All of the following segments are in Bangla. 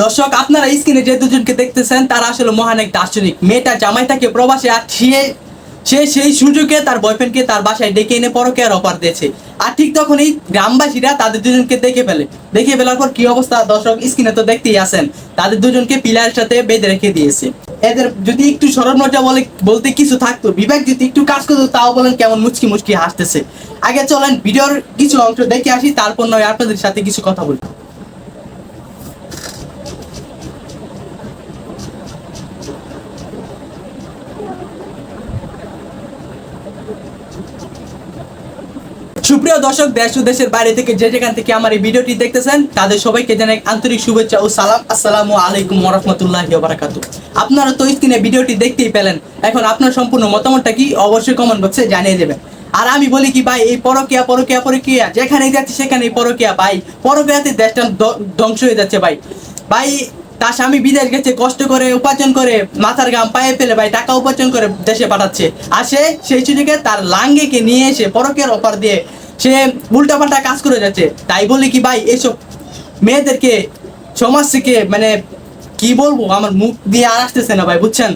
দর্শক, আপনারা স্ক্রিনে যে দুজনকে দেখতেছেন তারা আসলে মহান এক দার্শনিক। মেয়েটা জামাই থাকে প্রবাসে, আর সে সেই সুযোগে তার বয়ফ্রেন্ডকে তার বাসায় ডেকে এনে পরকীয়ার অফার দিয়েছে। আর ঠিক তখনই গ্রামবাসীরা তাদের দুজনকে দেখে ফেলার পর কি অবস্থা দর্শক স্ক্রিনে তো দেখতেই আছেন। তাদের দুজনকে পিলারের সাথে বেঁধে রেখে দিয়েছে। এদের যদি একটু শরম লজ্জা বলতে কিছু থাকতো, বিবেক যদি একটু কাজ করতো, তাও বলেন কেমন মুচকি মুচকি হাসতেছে। আগে চলেন ভিডিওর কিছু অংশ দেখে আসি, তারপর নয় আপনাদের সাথে কিছু কথা বলি। সুপ্রিয় দর্শক, দেশ ও দেশের বাইরে থেকে যে যেখান থেকে আমার এই ভিডিওটি দেখতেছেন তাদের সবাইকে জানাই আন্তরিক শুভেচ্ছা ও সালাম। আসসালামু আলাইকুম ওয়া রাহমাতুল্লাহি ওয়া বারাকাতুহু। আপনারা তো স্ক্রিনে ভিডিওটি দেখতেই পেলেন। এখন আপনার সম্পূর্ণ মতামতটা কি অবশ্যই কমেন্ট বক্সে জানিয়ে দেবেন। আর আমি বলি কি ভাই, এই পরকীয়া যেখানে যাচ্ছে সেখানেই পরকীয়া ভাই। পরকীয়াতে দেশটা ধ্বংস হয়ে যাচ্ছে ভাই। ভাই, তার স্বামী বিদেশ গেছে, কষ্ট করে উপার্জন করে মাথার ঘাম পায়ে ফেলে ভাই টাকা উপার্জন করে দেশে পাঠাচ্ছে। আর সেই সুযোগে তার লাঙ্গেকে নিয়ে এসে পরকীয়ার অফার দিয়ে সে উল্টাপাল্টা কাজ করে যাচ্ছে। তাই বলি কি ভাই, এইসব মেয়েদেরকে সমাজ থেকে মানে কি বলবো, আমার মুখ দিয়ে আর আসতেছে না ভাই, বুঝছেন?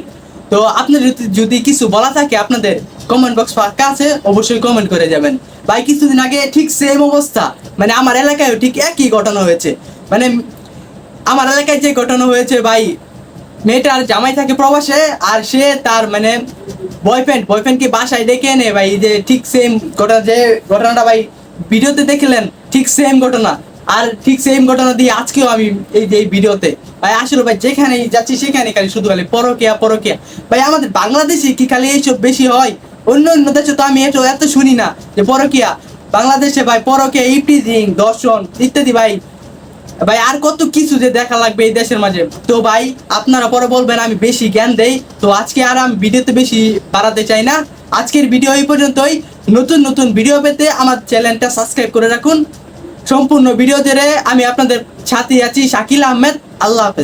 তো আপনার যদি কিছু বলা থাকে, আপনাদের কমেন্ট বক্স ফাঁকা আছে, অবশ্যই কমেন্ট করে যাবেন ভাই। কিছুদিন আগে ঠিক সেম অবস্থা, মানে আমার এলাকায় ঠিক একই ঘটনা হয়েছে। মানে আমার এলাকায় যে ঘটনা হয়েছে ভাই, মেয়েটার জামাই থাকে প্রবাসে, আর সে তার মানে বয়ফ্রেন্ডকে বাসায় ডেকে এনে ভাই, যে ঠিক সেম ঘটনা, যে ঘটনাটা ভাই ভিডিওতে দেখলেন, ঠিক সেম ঘটনা। আর ঠিক সেম ঘটনা দিয়ে আজকেও আমি এই যে ভিডিওতে ভাই, আসলে ভাই যেখানে যাচ্ছি সেখানে খালি পরকীয়া ভাই। আমাদের বাংলাদেশে কি খালি এইসব বেশি হয়? অন্য দেশে তো আমি এত শুনি না যে পরকীয়া। বাংলাদেশে ভাই পরকীয়া, ইভটিজিং, দর্শন ইত্যাদি ভাই। ভাই আর কত কিছু যে দেখা লাগবে এই দেশের মাঝে। তো ভাই আপনারা পরে বলবেন আমি বেশি জ্ঞান দেই, তো আজকে আর আমি ভিডিওতে বেশি বাড়াতে চাই না। আজকের ভিডিও এই পর্যন্তই। নতুন ভিডিও পেতে আমার চ্যানেলটা সাবস্ক্রাইব করে রাখুন। সম্পূর্ণ ভিডিও জুড়ে আমি আপনাদের সাথে আছি, শাকিল আহমেদ। আল্লাহ হাফেজ।